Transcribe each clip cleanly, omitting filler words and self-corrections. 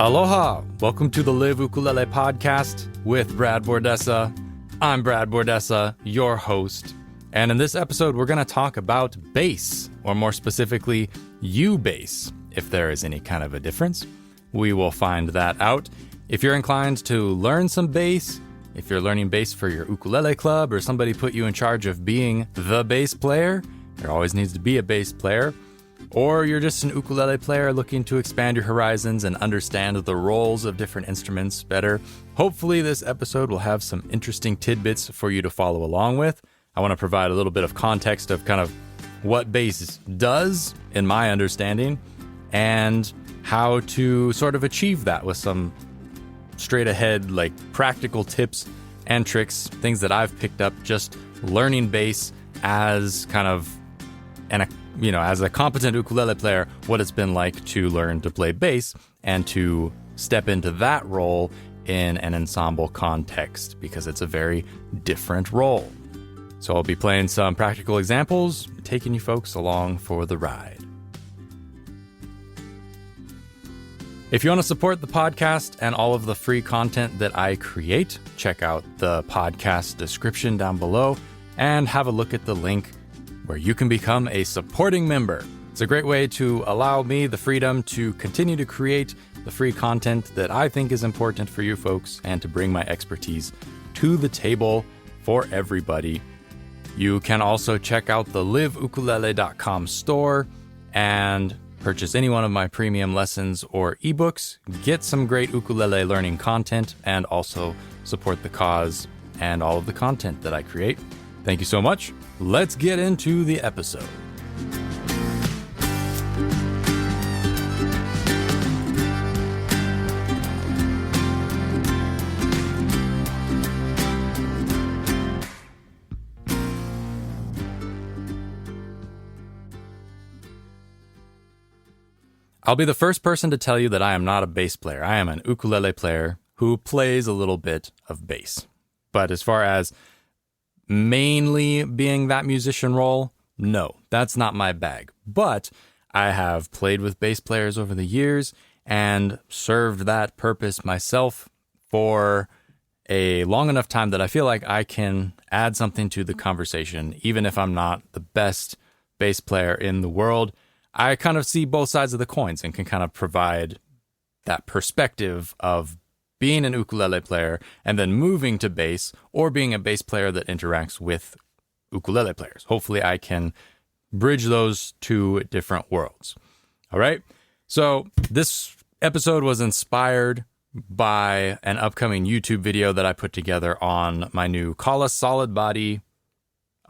Aloha! Welcome to the Live Ukulele podcast with Brad Bordessa. I'm Brad Bordessa, your host. And in this episode, we're going to talk about bass, or more specifically, U-bass. If there is any kind of a difference, we will find that out. If you're inclined to learn some bass, if you're learning bass for your ukulele club or somebody put you in charge of being the bass player, there always needs to be a bass player. Or you're just an ukulele player looking to expand your horizons and understand the roles of different instruments better. Hopefully this episode will have some interesting tidbits for you to follow along with. I want to provide a little bit of context of kind of what bass does, in my understanding, and how to sort of achieve that with some straight ahead, like practical tips and tricks, things that I've picked up just learning bass as kind of as a competent ukulele player, what it's been like to learn to play bass and to step into that role in an ensemble context, because it's a very different role. So I'll be playing some practical examples, taking you folks along for the ride. If you want to support the podcast and all of the free content that I create, check out the podcast description down below and have a look at the link where you can become a supporting member. It's a great way to allow me the freedom to continue to create the free content that I think is important for you folks and to bring my expertise to the table for everybody. You can also check out the liveukulele.com store and purchase any one of my premium lessons or ebooks, get some great ukulele learning content, and also support the cause and all of the content that I create. Thank you so much. Let's get into the episode. I'll be the first person to tell you that I am not a bass player. I am an ukulele player who plays a little bit of bass. But as far as mainly being that musician role, no, that's not my bag. But I have played with bass players over the years and served that purpose myself for a long enough time that I feel like I can add something to the conversation, even if I'm not the best bass player in the world. I kind of see both sides of the coins and can kind of provide that perspective of being an ukulele player and then moving to bass, or being a bass player that interacts with ukulele players. Hopefully I can bridge those two different worlds. All right. So this episode was inspired by an upcoming YouTube video that I put together on my new Kala solid body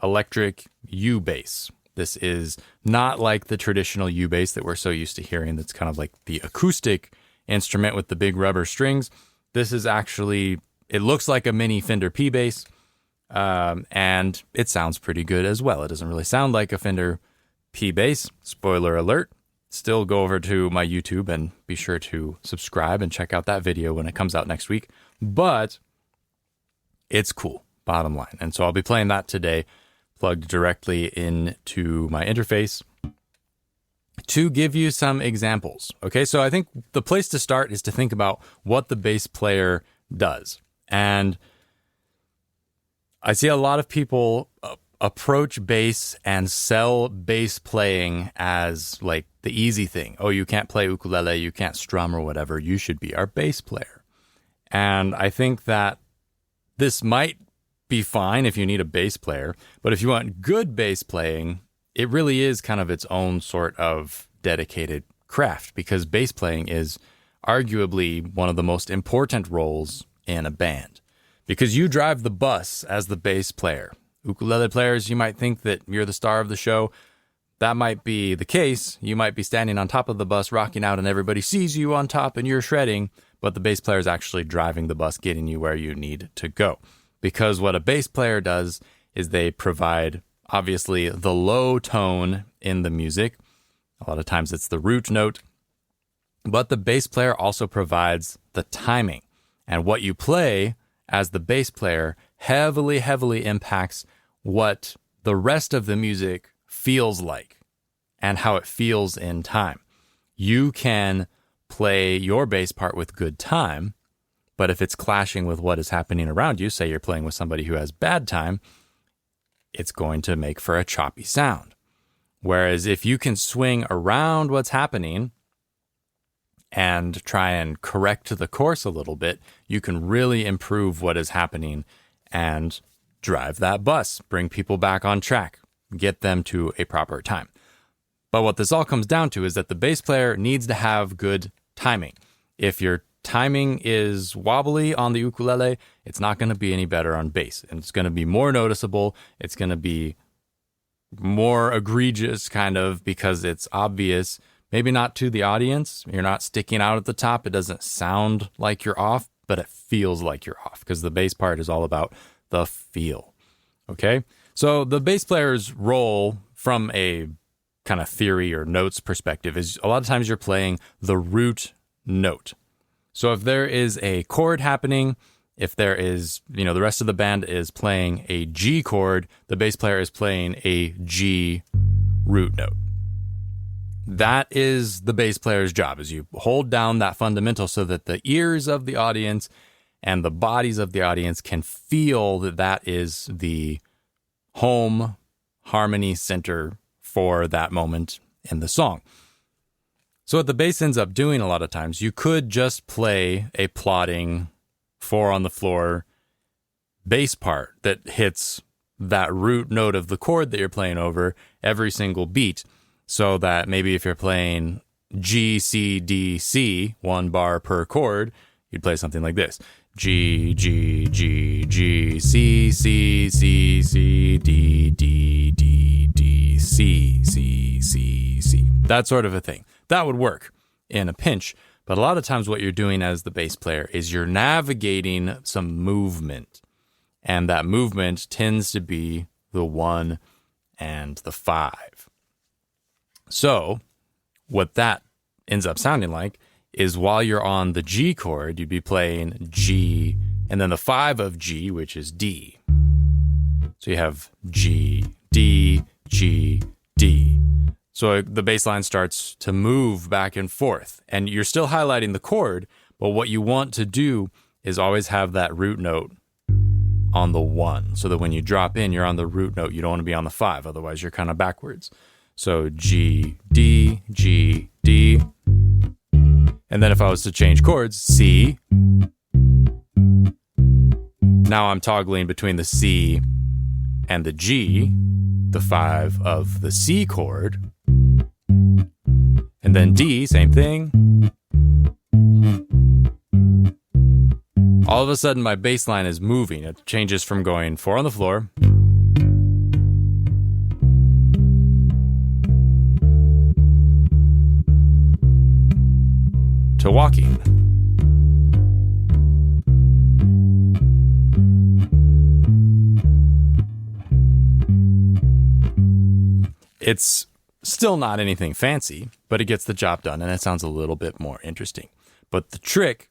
electric U-bass. This is not like the traditional U-bass that we're so used to hearing. That's kind of like the acoustic instrument with the big rubber strings. This is actually, it looks like a mini Fender P bass, and it sounds pretty good as well. It doesn't really sound like a Fender P bass. Spoiler alert. Still go over to my YouTube and be sure to subscribe and check out that video when it comes out next week. But it's cool, bottom line. And so I'll be playing that today, plugged directly into my interface to give you some examples. Okay, so I think the place to start is to think about what the bass player does. And I see a lot of people approach bass and sell bass playing as like the easy thing. Oh, you can't play ukulele, you can't strum or whatever, you should be our bass player. And I think that this might be fine if you need a bass player, but if you want good bass playing, it really is kind of its own sort of dedicated craft, because bass playing is arguably one of the most important roles in a band, because you drive the bus as the bass player. Ukulele players, you might think that you're the star of the show. That might be the case. You might be standing on top of the bus rocking out and everybody sees you on top and you're shredding, but the bass player is actually driving the bus, getting you where you need to go. Because what a bass player does is they provide, obviously, the low tone in the music. A lot of times it's the root note. But the bass player also provides the timing. And what you play as the bass player heavily, heavily impacts what the rest of the music feels like and how it feels in time. You can play your bass part with good time, but if it's clashing with what is happening around you, say you're playing with somebody who has bad time, it's going to make for a choppy sound. Whereas if you can swing around what's happening and try and correct the course a little bit, you can really improve what is happening and drive that bus, bring people back on track, get them to a proper time. But what this all comes down to is that the bass player needs to have good timing. If your timing is wobbly on the ukulele, it's not going to be any better on bass. And it's going to be more noticeable. It's going to be more egregious, kind of, because it's obvious. Maybe not to the audience. You're not sticking out at the top. It doesn't sound like you're off, but it feels like you're off because the bass part is all about the feel. Okay? So the bass player's role from a kind of theory or notes perspective is a lot of times you're playing the root note. So if there is a chord happening, if there is, the rest of the band is playing a G chord, the bass player is playing a G root note. That is the bass player's job, is you hold down that fundamental so that the ears of the audience and the bodies of the audience can feel that that is the home harmony center for that moment in the song. So what the bass ends up doing a lot of times, you could just play a plodding 4 on the floor bass part that hits that root note of the chord that you're playing over every single beat. So that maybe if you're playing G, C, D, C, 1 bar per chord, you'd play something like this. G, G, G, G, C, C, C, C, D, D, D, D, C, C, C, C. That sort of a thing. That would work in a pinch. But a lot of times what you're doing as the bass player is you're navigating some movement. And that movement tends to be the 1 and the 5. So what that ends up sounding like is while you're on the G chord, you'd be playing G and then the 5 of G, which is D. So you have G, D, G, D. So the bass line starts to move back and forth and you're still highlighting the chord, but what you want to do is always have that root note on the 1 so that when you drop in, you're on the root note. You don't want to be on the 5, otherwise you're kind of backwards. So G, D, G, D. And then if I was to change chords, C. Now I'm toggling between the C and the G, the 5 of the C chord. And then D, same thing. All of a sudden my bass line is moving. It changes from going 4 on the floor to walking. It's still not anything fancy, but it gets the job done and it sounds a little bit more interesting. But the trick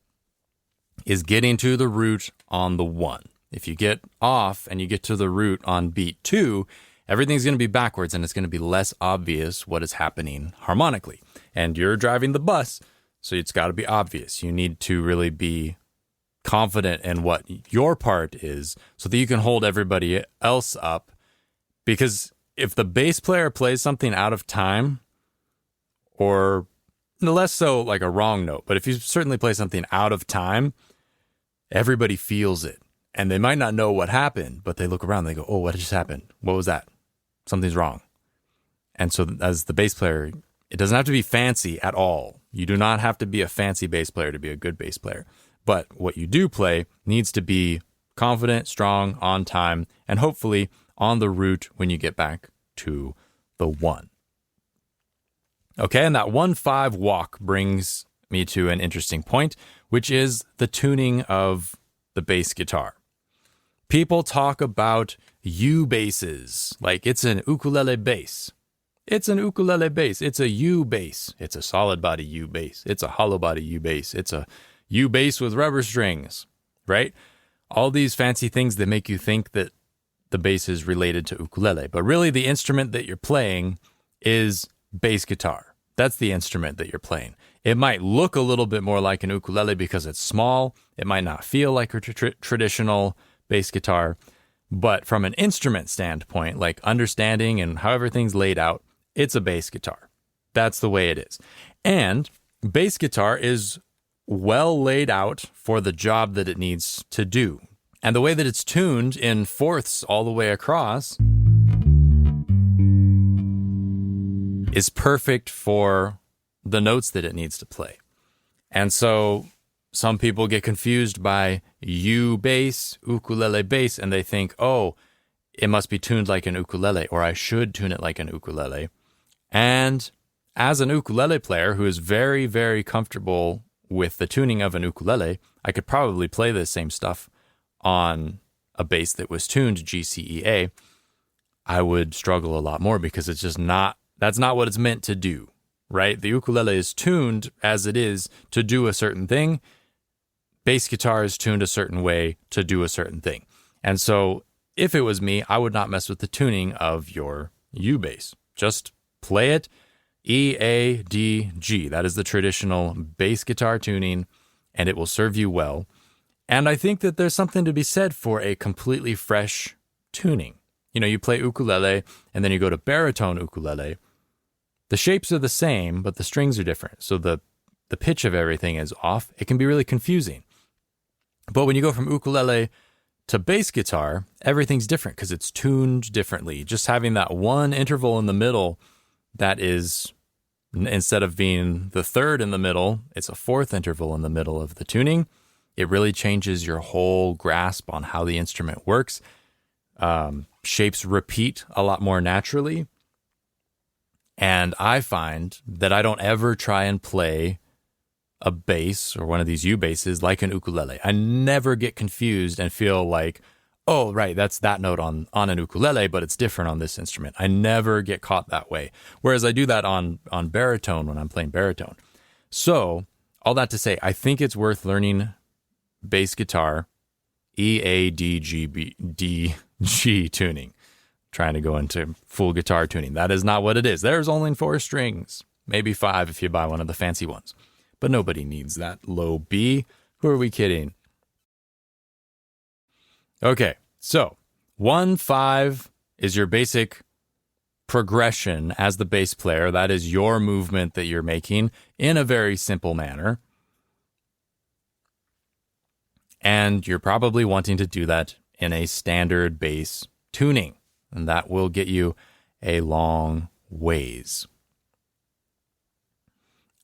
is getting to the root on the 1. If you get off and you get to the root on beat 2, everything's going to be backwards and it's going to be less obvious what is happening harmonically. And you're driving the bus, so it's got to be obvious. You need to really be confident in what your part is so that you can hold everybody else up. Because if the bass player plays something out of time, or less so like a wrong note, but if you certainly play something out of time, everybody feels it. And they might not know what happened, but they look around and they go, oh, what just happened? What was that? Something's wrong. And so as the bass player, it doesn't have to be fancy at all. You do not have to be a fancy bass player to be a good bass player. But what you do play needs to be confident, strong, on time, and hopefully on the root when you get back to the 1. Okay, and that 1-5 walk brings me to an interesting point, which is the tuning of the bass guitar. People talk about U basses, like it's an ukulele bass. It's an ukulele bass. It's a U bass. It's a solid body U bass. It's a hollow body U bass. It's a U bass with rubber strings, right? All these fancy things that make you think that the bass is related to ukulele. But really the instrument that you're playing is bass guitar. That's the instrument that you're playing. It might look a little bit more like an ukulele because it's small. It might not feel like a traditional bass guitar. But from an instrument standpoint, like understanding and how everything's laid out, it's a bass guitar. That's the way it is. And bass guitar is well laid out for the job that it needs to do. And the way that it's tuned in fourths all the way across is perfect for the notes that it needs to play. And so some people get confused by bass, ukulele bass, and they think, oh, it must be tuned like an ukulele, or I should tune it like an ukulele. And as an ukulele player who is very, very comfortable with the tuning of an ukulele, I could probably play the same stuff on a bass that was tuned G, C, E, A. I would struggle a lot more because it's just that's not what it's meant to do, right? The ukulele is tuned as it is to do a certain thing. Bass guitar is tuned a certain way to do a certain thing. And so if it was me, I would not mess with the tuning of your U bass. Just play it E, A, D, G. That is the traditional bass guitar tuning, and it will serve you well. And I think that there's something to be said for a completely fresh tuning. You know, you play ukulele, and then you go to baritone ukulele. The shapes are the same, but the strings are different. So the pitch of everything is off. It can be really confusing. But when you go from ukulele to bass guitar, everything's different because it's tuned differently. Just having that one interval in the middle that is, instead of being the third in the middle, it's a fourth interval in the middle of the tuning. It really changes your whole grasp on how the instrument works. Shapes repeat a lot more naturally. And I find that I don't ever try and play a bass or one of these U basses like an ukulele. I never get confused and feel like, oh, right, that's that note on an ukulele, but it's different on this instrument. I never get caught that way. Whereas I do that on baritone when I'm playing baritone. So all that to say, I think it's worth learning bass guitar, E, A, D, G, B, D, G tuning. Trying to go into full guitar tuning. That is not what it is. There's only 4 strings, maybe 5 if you buy one of the fancy ones. But nobody needs that low B. Who are we kidding? Okay, so 1-5 is your basic progression as the bass player. That is your movement that you're making in a very simple manner. And you're probably wanting to do that in a standard bass tuning. And that will get you a long ways.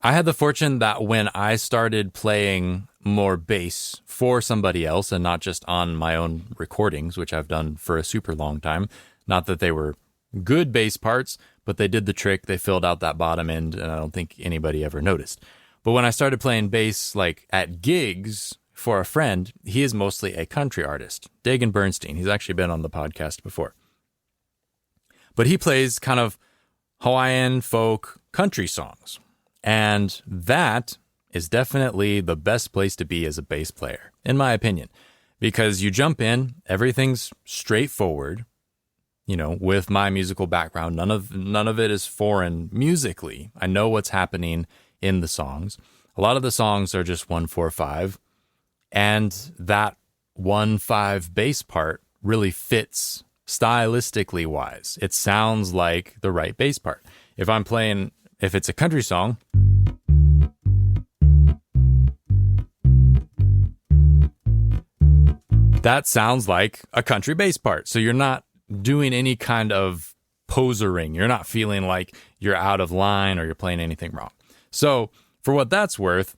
I had the fortune that when I started playing more bass for somebody else and not just on my own recordings, which I've done for a super long time, not that they were good bass parts, but they did the trick. They filled out that bottom end, and I don't think anybody ever noticed. But when I started playing bass like at gigs for a friend, he is mostly a country artist, Dagan Bernstein. He's actually been on the podcast before. But he plays kind of Hawaiian folk country songs. And that is definitely the best place to be as a bass player, in my opinion. Because you jump in, everything's straightforward. You know, with my musical background, none of it is foreign musically. I know what's happening in the songs. A lot of the songs are just 1-4-5. And that 1-5 bass part really fits stylistically wise. It sounds like the right bass part. If it's a country song, that sounds like a country bass part. So you're not doing any kind of posering. You're not feeling like you're out of line or you're playing anything wrong. So for what that's worth,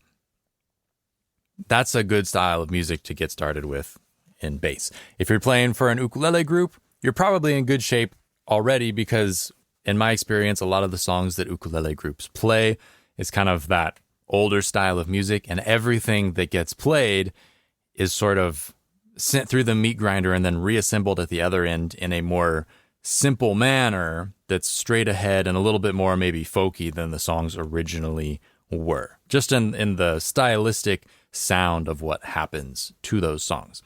that's a good style of music to get started with in bass. If you're playing for an ukulele group, you're probably in good shape already because in my experience, a lot of the songs that ukulele groups play is kind of that older style of music, and everything that gets played is sort of sent through the meat grinder and then reassembled at the other end in a more simple manner that's straight ahead and a little bit more maybe folky than the songs originally were, just in the stylistic sound of what happens to those songs.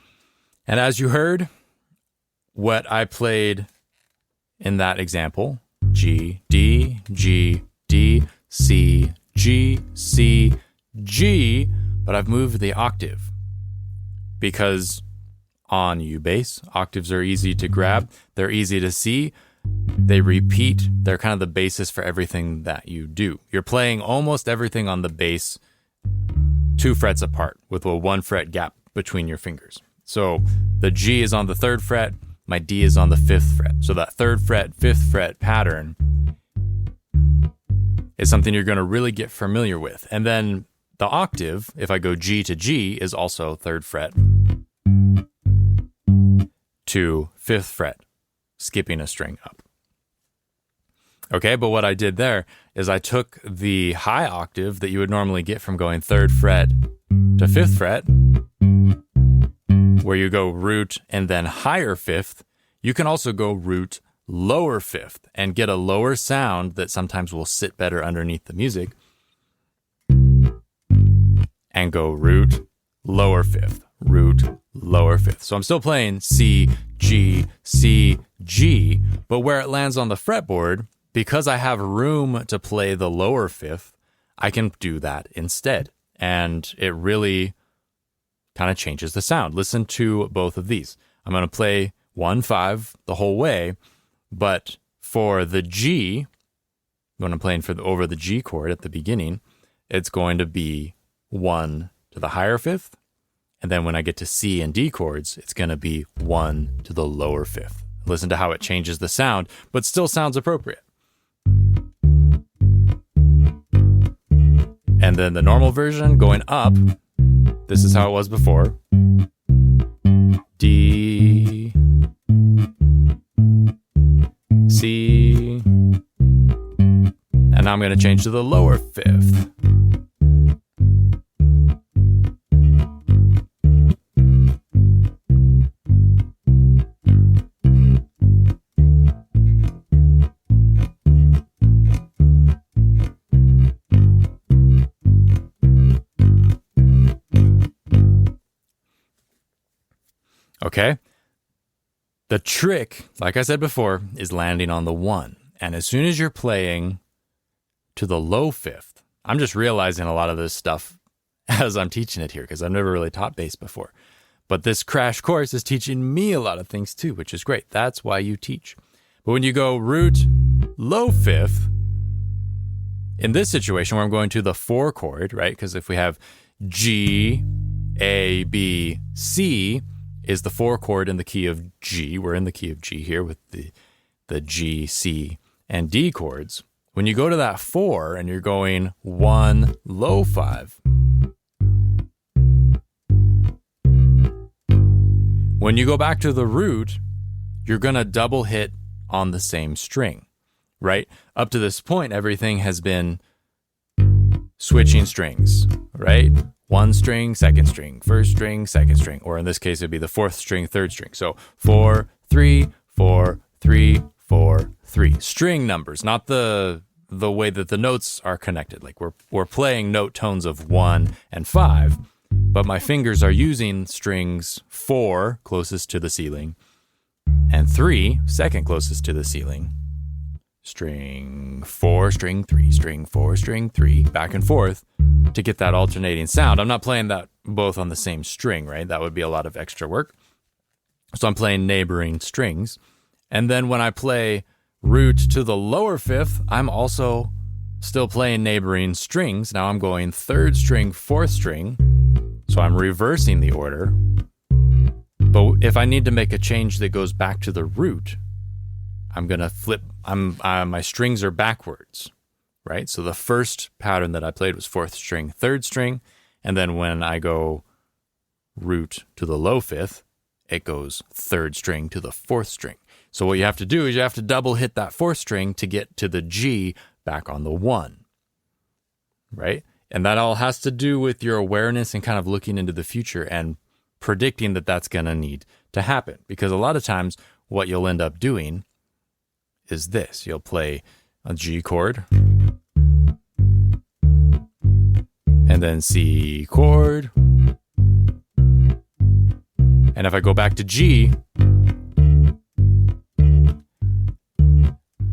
And as you heard, what I played in that example, G, D, G, D, C, G, C, G, but I've moved the octave because on U bass, octaves are easy to grab, they're easy to see, they repeat, they're kind of the basis for everything that you do. You're playing almost everything on the bass 2 frets apart with a 1 fret gap between your fingers. So the G is on the 3rd fret, my D is on the 5th fret. So that 3rd fret, 5th fret pattern is something you're going to really get familiar with. And then the octave, if I go G to G, is also 3rd fret to 5th fret, skipping a string up. Okay, but what I did there is I took the high octave that you would normally get from going 3rd fret to 5th fret, where you go root and then higher 5th. You can also go root lower 5th and get a lower sound that sometimes will sit better underneath the music, and go root lower 5th, root lower 5th. So I'm still playing C, G, C, G, but where it lands on the fretboard, because I have room to play the lower 5th, I can do that instead. And it really kind of changes the sound. Listen to both of these. I'm going to play 1-5 the whole way, but for the G, when I'm playing over the G chord at the beginning, it's going to be 1 to the higher 5th. And then when I get to C and D chords, it's going to be 1 to the lower 5th. Listen to how it changes the sound, but still sounds appropriate. And then the normal version going up, this is how it was before. D, C, and now I'm going to change to the lower 5th. Okay? The trick, like I said before, is landing on the 1. And as soon as you're playing to the low 5th, I'm just realizing a lot of this stuff as I'm teaching it here, because I've never really taught bass before. But this crash course is teaching me a lot of things too, which is great. That's why you teach. But when you go root low 5th, in this situation where I'm going to the 4 chord, right? Because if we have G, A, B, C, is the 4 chord in the key of G. We're in the key of G here with the G, C, and D chords. When you go to that 4 and you're going 1, low 5, when you go back to the root, you're going to double hit on the same string, right? Up to this point, everything has been switching strings, right? 1 string, 2nd string, 1st string, 2nd string, or in this case, it'd be the 4th string, 3rd string. So 4, 3, 4, 3, 4, 3. String numbers, not the way that the notes are connected. Like we're playing note tones of 1 and 5, but my fingers are using strings 4, closest to the ceiling, and 3, second closest to the ceiling. String 4, string 3, string 4, string 3, back and forth to get that alternating sound. I'm not playing that both on the same string, right? That would be a lot of extra work. So I'm playing neighboring strings. And then when I play root to the lower 5th, I'm also still playing neighboring strings. Now I'm going 3rd string, 4th string. So I'm reversing the order. But if I need to make a change that goes back to the root, I'm going to flip. My strings are backwards, right? So the first pattern that I played was 4th string, 3rd string. And then when I go root to the low 5th, it goes 3rd string to the 4th string. So what you have to do is you have to double hit that 4th string to get to the G back on the 1, right? And that all has to do with your awareness and kind of looking into the future and predicting that that's going to need to happen. Because a lot of times what you'll end up doing is this. You'll play a G chord, and then C chord. And if I go back to G,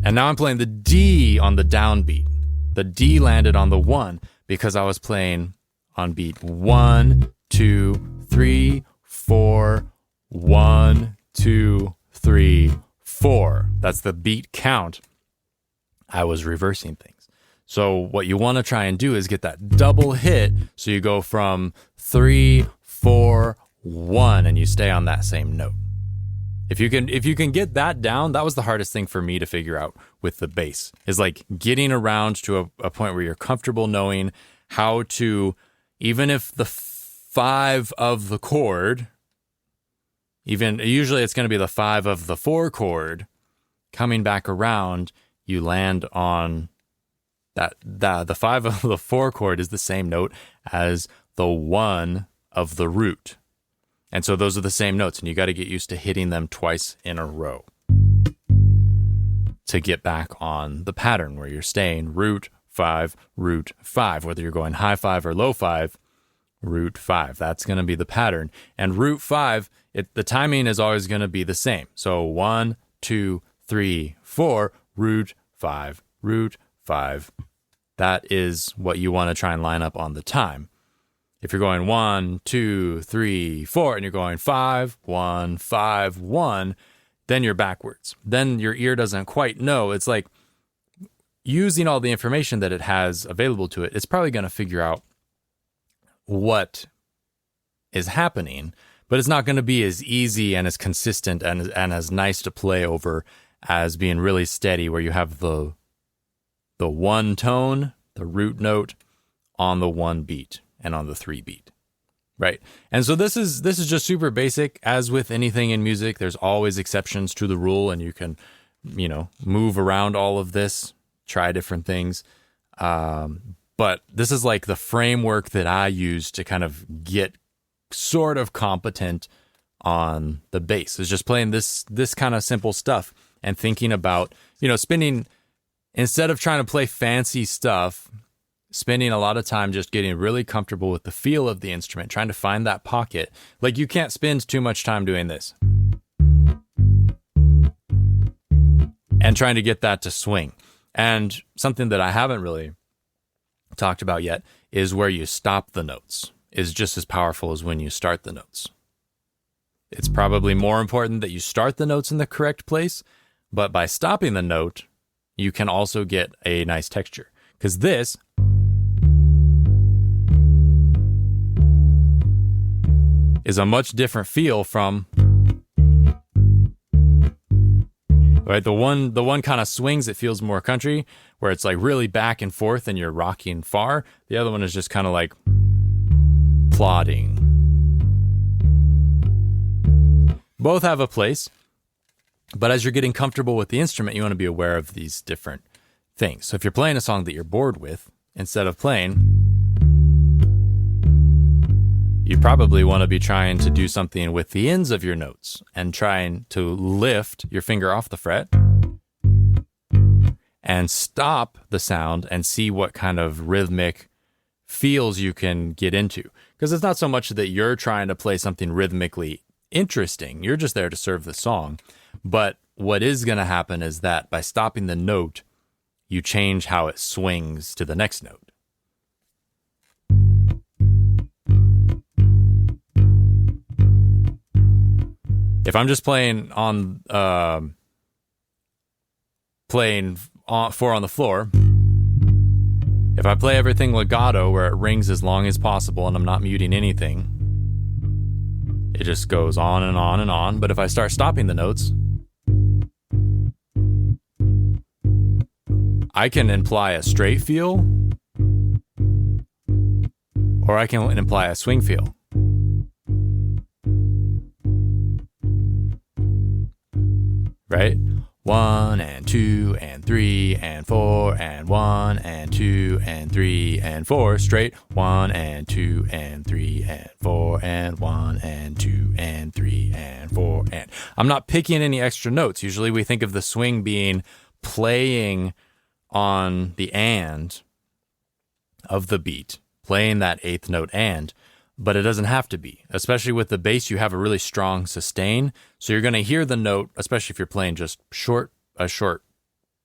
and now I'm playing the D on the downbeat. The D landed on the 1 because I was playing on beat 1, 2, 3, 4, 1, 2, 3, 4. That's the beat count. I was reversing things. So what you want to try and do is get that double hit. So you go from 3, 4, 1, and you stay on that same note. If you can get that down, that was the hardest thing for me to figure out with the bass, is like getting around to a point where you're comfortable knowing how to, even if the 5 of the chord, usually it's going to be the 5 of the 4 chord, coming back around, you land on that. The 5 of the 4 chord is the same note as the 1 of the root. And so those are the same notes, and you got to get used to hitting them twice in a row to get back on the pattern where you're staying root 5, whether you're going high 5 or low 5, root 5. That's going to be the pattern. And root 5, the timing is always going to be the same. So 1, 2, 3, 4, root 5, root 5. That is what you want to try and line up on the time. If you're going 1, 2, 3, 4, and you're going 5, 1, 5, 1, then you're backwards. Then your ear doesn't quite know. It's like using all the information that it has available to it, it's probably going to figure out what is happening, but it's not going to be as easy and as consistent and as nice to play over as being really steady, where you have the one tone, the root note, on the 1 beat and on the 3 beat, right? And so this is just super basic. As with anything in music, there's always exceptions to the rule, and you can, move around all of this, try different things. But this is like the framework that I use to kind of get sort of competent on the bass, is just playing this kind of simple stuff and thinking about, spending, instead of trying to play fancy stuff, spending a lot of time just getting really comfortable with the feel of the instrument, trying to find that pocket. Like, you can't spend too much time doing this and trying to get that to swing. And something that I haven't really talked about yet is where you stop the notes is just as powerful as when you start the notes. It's probably more important that you start the notes in the correct place, but by stopping the note, you can also get a nice texture. Because this is a much different feel from, right? The one kind of swings, it feels more country, where it's like really back and forth and you're rocking far. The other one is just kind of like plodding. Both have a place, but as you're getting comfortable with the instrument, you want to be aware of these different things. So if you're playing a song that you're bored with, instead of playing, you probably want to be trying to do something with the ends of your notes and trying to lift your finger off the fret and stop the sound and see what kind of rhythmic feels you can get into. Because it's not so much that you're trying to play something rhythmically interesting. You're just there to serve the song. But what is going to happen is that by stopping the note, you change how it swings to the next note. If I'm just playing on 4 on the floor, if I play everything legato where it rings as long as possible and I'm not muting anything, it just goes on and on and on. But if I start stopping the notes, I can imply a straight feel, or I can imply a swing feel. Right? 1 and 2 and 3 and 4 and 1 and 2 and 3 and 4 straight. 1 and 2 and 3 and 4 and 1 and 2 and 3 and 4 and. I'm not picking any extra notes. Usually we think of the swing being playing on the and of the beat, playing that 8th note and. But it doesn't have to be. Especially with the bass, you have a really strong sustain. So you're going to hear the note, especially if you're playing just a short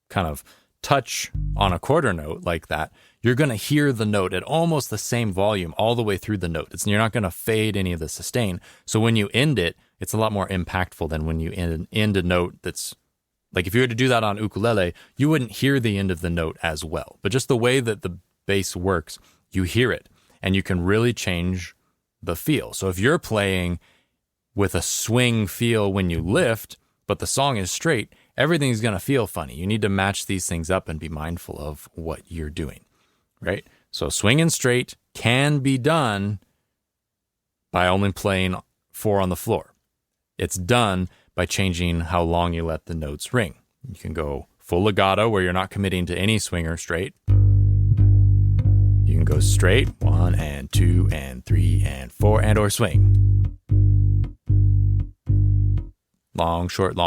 kind of touch on a quarter note like that, you're going to hear the note at almost the same volume all the way through the note. You're not going to fade any of the sustain. So when you end it, it's a lot more impactful than when you end a note that's like, if you were to do that on ukulele, you wouldn't hear the end of the note as well. But just the way that the bass works, you hear it and you can really change the feel. So if you're playing with a swing feel when you lift, but the song is straight, everything's going to feel funny. You need to match these things up and be mindful of what you're doing, right? So swinging straight can be done by only playing 4 on the floor. It's done by changing how long you let the notes ring. You can go full legato where you're not committing to any swing or straight. You can go straight, 1 and 2 and 3 and 4 and or swing. Long, short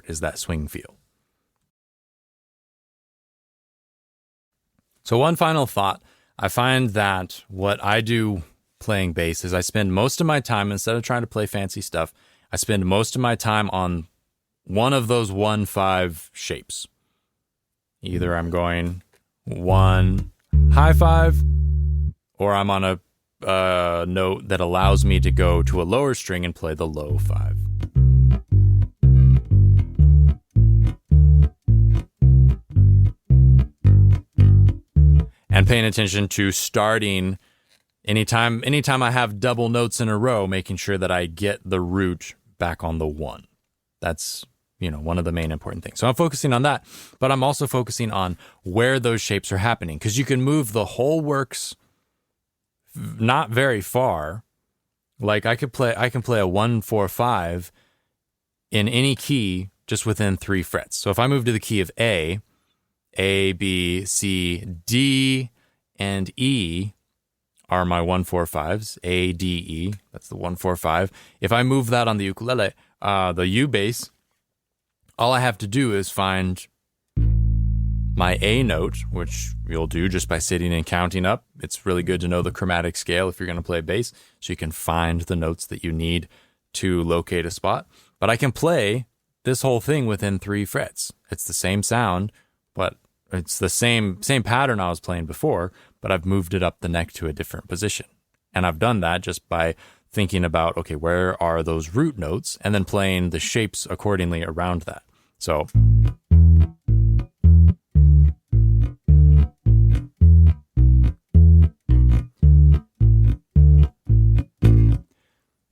is that swing feel. So one final thought, I find that what I do playing bass is I spend most of my time, instead of trying to play fancy stuff, I spend most of my time on one of those 1-5 shapes. Either I'm going 1 high 5, or I'm on a note that allows me to go to a lower string and play the low 5. And paying attention to starting anytime I have double notes in a row, making sure that I get the root back on the 1. That's, one of the main important things. So I'm focusing on that, but I'm also focusing on where those shapes are happening, because you can move the whole works not very far. Like I can play a 1-4-5 in any key just within 3 frets. So if I move to the key of A, B, C, D, and E are my 1-4-5s. A, D, E. That's the 1-4-5. If I move that on the ukulele, the U bass, all I have to do is find my A note, which you'll do just by sitting and counting up. It's really good to know the chromatic scale if you're going to play bass, so you can find the notes that you need to locate a spot. But I can play this whole thing within 3 frets. It's the same sound, but it's the same pattern I was playing before, but I've moved it up the neck to a different position. And I've done that just by thinking about, okay, where are those root notes? And then playing the shapes accordingly around that. So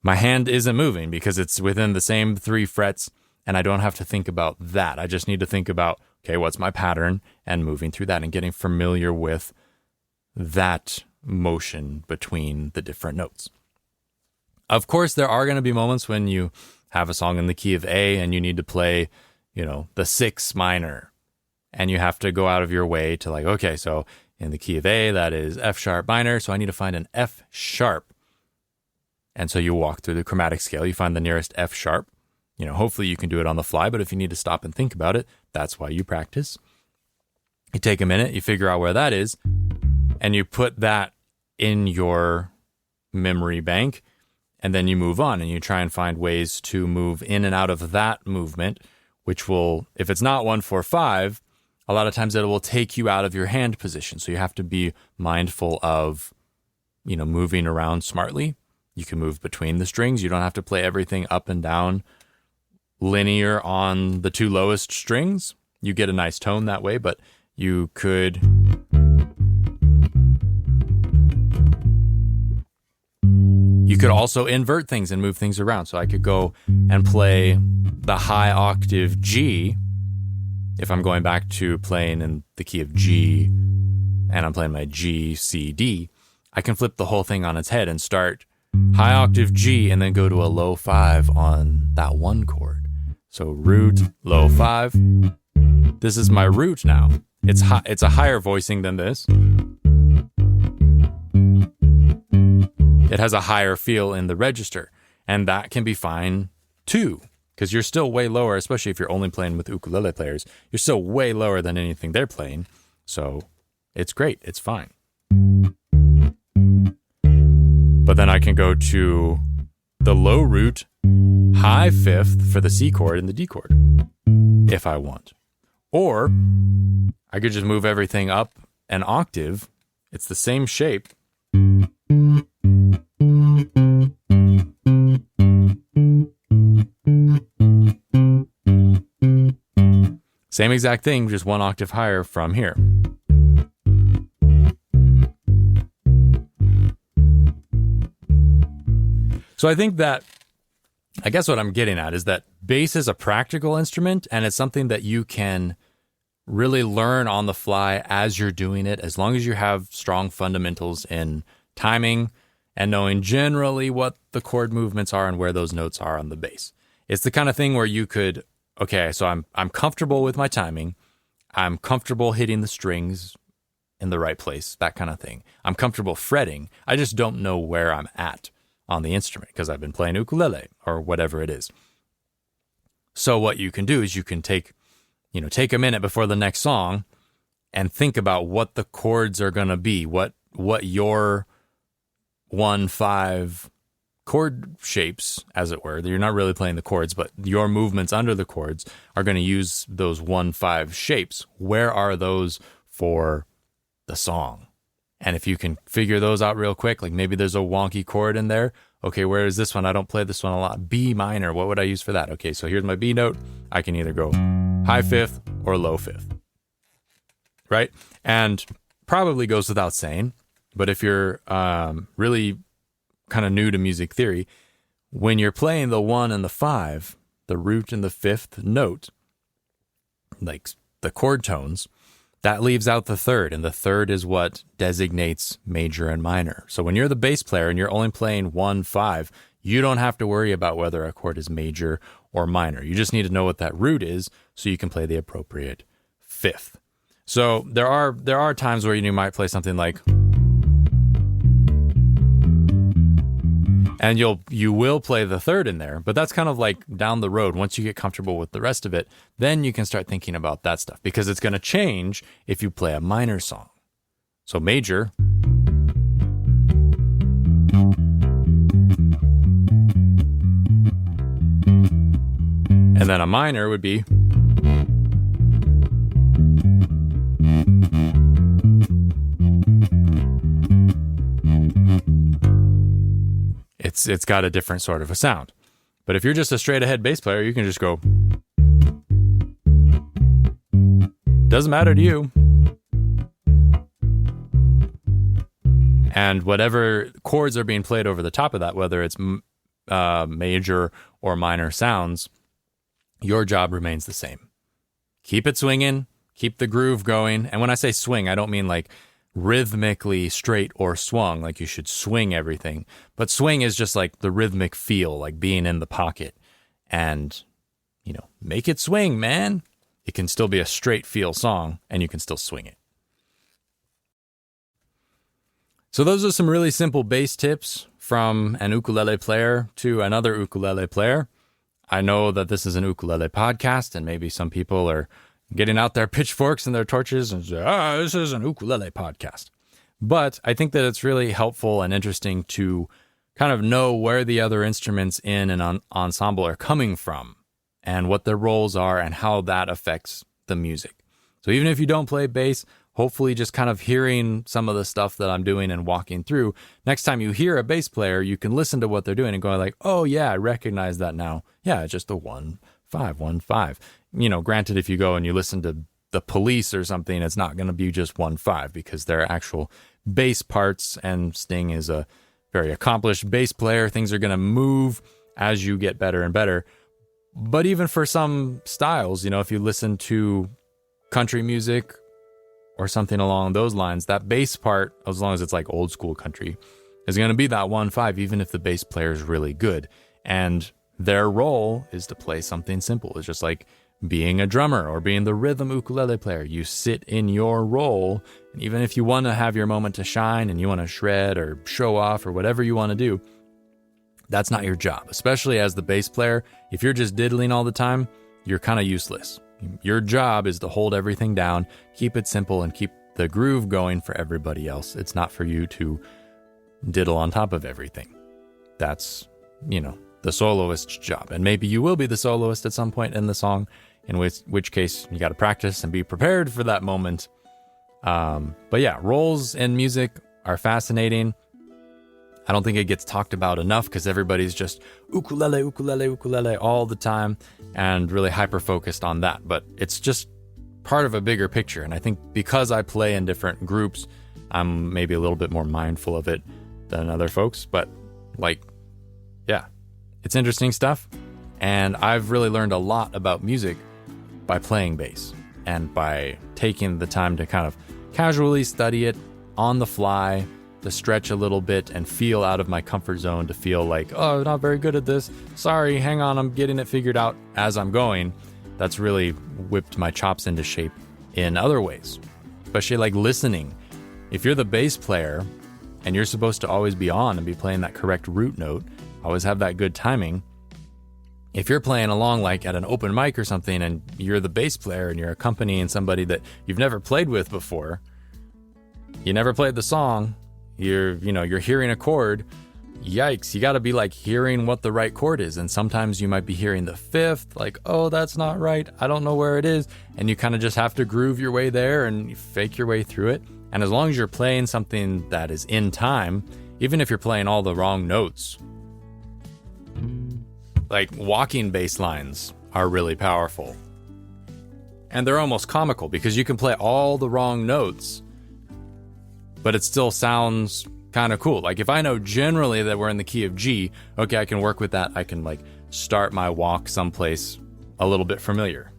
my hand isn't moving because it's within the same 3 frets, and I don't have to think about that. I just need to think about, okay, what's my pattern, and moving through that and getting familiar with that motion between the different notes. Of course, there are going to be moments when you have a song in the key of A and you need to play, the 6 minor, and you have to go out of your way to okay, so in the key of A, that is F sharp minor, so I need to find an F sharp. And so you walk through the chromatic scale, you find the nearest F sharp. Hopefully you can do it on the fly, but if you need to stop and think about it, that's why you practice. You take a minute, you figure out where that is, and you put that in your memory bank, and then you move on and you try and find ways to move in and out of that movement, which will, if it's not 1-4-5, a lot of times it will take you out of your hand position. So you have to be mindful of, moving around smartly. You can move between the strings. You don't have to play everything up and down linear on the 2 lowest strings. You get a nice tone that way, but you could also invert things and move things around. So I could go and play the high octave G if I'm going back to playing in the key of G and I'm playing my G, C, D. I can flip the whole thing on its head and start high octave G and then go to a low 5 on that 1 chord. So root, low 5. This is my root now. It's a higher voicing than this. It has a higher feel in the register, and that can be fine too, because you're still way lower, especially if you're only playing with ukulele players. You're still way lower than anything they're playing, so it's great. It's fine. But then I can go to the low root, high 5th for the C chord and the D chord, if I want. Or I could just move everything up an octave. It's the same shape. Same exact thing, just one octave higher from here. So I think that, I guess what I'm getting at is that bass is a practical instrument, and it's something that you can really learn on the fly as you're doing it, as long as you have strong fundamentals in timing and knowing generally what the chord movements are and where those notes are on the bass. It's the kind of thing where you could, okay, so I'm comfortable with my timing. I'm comfortable hitting the strings in the right place, that kind of thing. I'm comfortable fretting. I just don't know where I'm at on the instrument because I've been playing ukulele or whatever it is. So what you can do is you can take a minute before the next song and think about what the chords are going to be, what your 1-5 chord shapes, as it were. You're not really playing the chords, but your movements under the chords are going to use those 1-5 shapes. Where are those for the song? And if you can figure those out real quick, like maybe there's a wonky chord in there. Okay, where is this one? I don't play this one a lot. B minor, what would I use for that? Okay, so here's my B note. I can either go high fifth or low fifth, right? And probably goes without saying, but if you're really kind of new to music theory, when you're playing the 1 and the 5, the root and the 5th note, like the chord tones, that leaves out the 3rd, and the 3rd is what designates major and minor. So when you're the bass player and you're only playing 1-5, you don't have to worry about whether a chord is major or minor. You just need to know what that root is so you can play the appropriate 5th. So there are times where you might play something like, and you will play the 3rd in there, but that's kind of like down the road. Once you get comfortable with the rest of it, then you can start thinking about that stuff, because it's going to change if you play a minor song. So major, and then a minor would be, it's got a different sort of a sound. But if you're just a straight ahead bass player, you can just go, doesn't matter to you. And whatever chords are being played over the top of that, whether it's major or minor sounds, your job remains the same. Keep it swinging, keep the groove going. And when I say swing, I don't mean like rhythmically straight or swung, like you should swing everything. But swing is just like the rhythmic feel, like being in the pocket. And, make it swing, man. It can still be a straight feel song, and you can still swing it. So those are some really simple bass tips from an ukulele player to another ukulele player. I know that this is an ukulele podcast, and maybe some people are getting out their pitchforks and their torches and say, this is an ukulele podcast. But I think that it's really helpful and interesting to kind of know where the other instruments in an ensemble are coming from and what their roles are and how that affects the music. So even if you don't play bass, hopefully just kind of hearing some of the stuff that I'm doing and walking through, next time you hear a bass player, you can listen to what they're doing and go like, oh yeah, I recognize that now. Yeah, it's just a 1-5, 1-5. Granted, if you go and you listen to the Police or something, it's not going to be just 1-5 because there are actual bass parts, and Sting is a very accomplished bass player. Things are going to move as you get better and better. But even for some styles, if you listen to country music or something along those lines, that bass part, as long as it's like old school country, is going to be that 1-5, even if the bass player is really good. And their role is to play something simple. It's just like being a drummer or being the rhythm ukulele player. You sit in your role, and even if you want to have your moment to shine and you want to shred or show off or whatever you want to do, that's not your job. Especially as the bass player, if you're just diddling all the time, you're kind of useless. Your job is to hold everything down, keep it simple, and keep the groove going for everybody else. It's not for you to diddle on top of everything. That's, the soloist's job. And maybe you will be the soloist at some point in the song in which case you got to practice and be prepared for that moment. But yeah, roles in music are fascinating. I don't think it gets talked about enough because everybody's just ukulele, ukulele, ukulele all the time and really hyper-focused on that. But it's just part of a bigger picture. And I think because I play in different groups, I'm maybe a little bit more mindful of it than other folks. But yeah, it's interesting stuff. And I've really learned a lot about music by playing bass and by taking the time to kind of casually study it on the fly, to stretch a little bit and feel out of my comfort zone, to feel like, oh, I'm not very good at this. Sorry, hang on, I'm getting it figured out as I'm going. That's really whipped my chops into shape in other ways, especially like listening. If you're the bass player and you're supposed to always be on and be playing that correct root note, always have that good timing. If you're playing along like at an open mic or something and you're the bass player and you're accompanying somebody that you've never played with before, you never played the song, you're hearing a chord, yikes, you got to be like hearing what the right chord is. And sometimes you might be hearing the fifth, like, oh, that's not right, I don't know where it is. And you kind of just have to groove your way there and you fake your way through it. And as long as you're playing something that is in time, even if you're playing all the wrong notes, like walking bass lines are really powerful. And they're almost comical because you can play all the wrong notes, but it still sounds kind of cool. Like if I know generally that we're in the key of G, okay, I can work with that. I can like start my walk someplace a little bit familiar.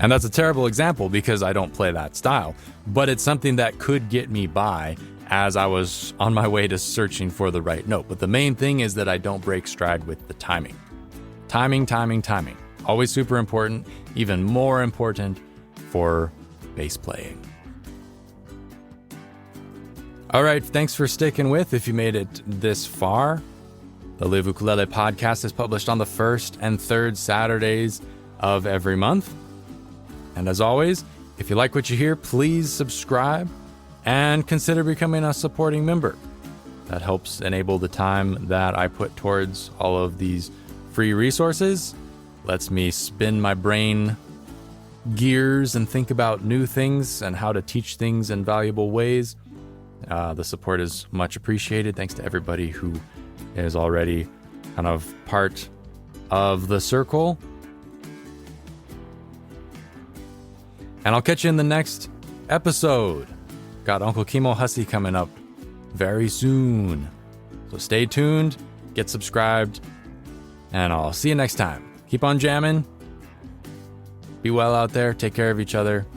And that's a terrible example because I don't play that style, but it's something that could get me by as I was on my way to searching for the right note. But the main thing is that I don't break stride with the timing. Timing. Always super important, even more important for bass playing. All right, thanks for sticking with if you made it this far. The Live Ukulele podcast is published on the first and third Saturdays of every month. And as always, if you like what you hear, please subscribe and consider becoming a supporting member. That helps enable the time that I put towards all of these free resources, lets me spin my brain gears and think about new things and how to teach things in valuable ways. The support is much appreciated. Thanks to everybody who is already kind of part of the circle. And I'll catch you in the next episode. Got Uncle Kimo Hussey coming up very soon. So stay tuned, get subscribed, and I'll see you next time. Keep on jamming. Be well out there. Take care of each other.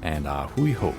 And hui ho.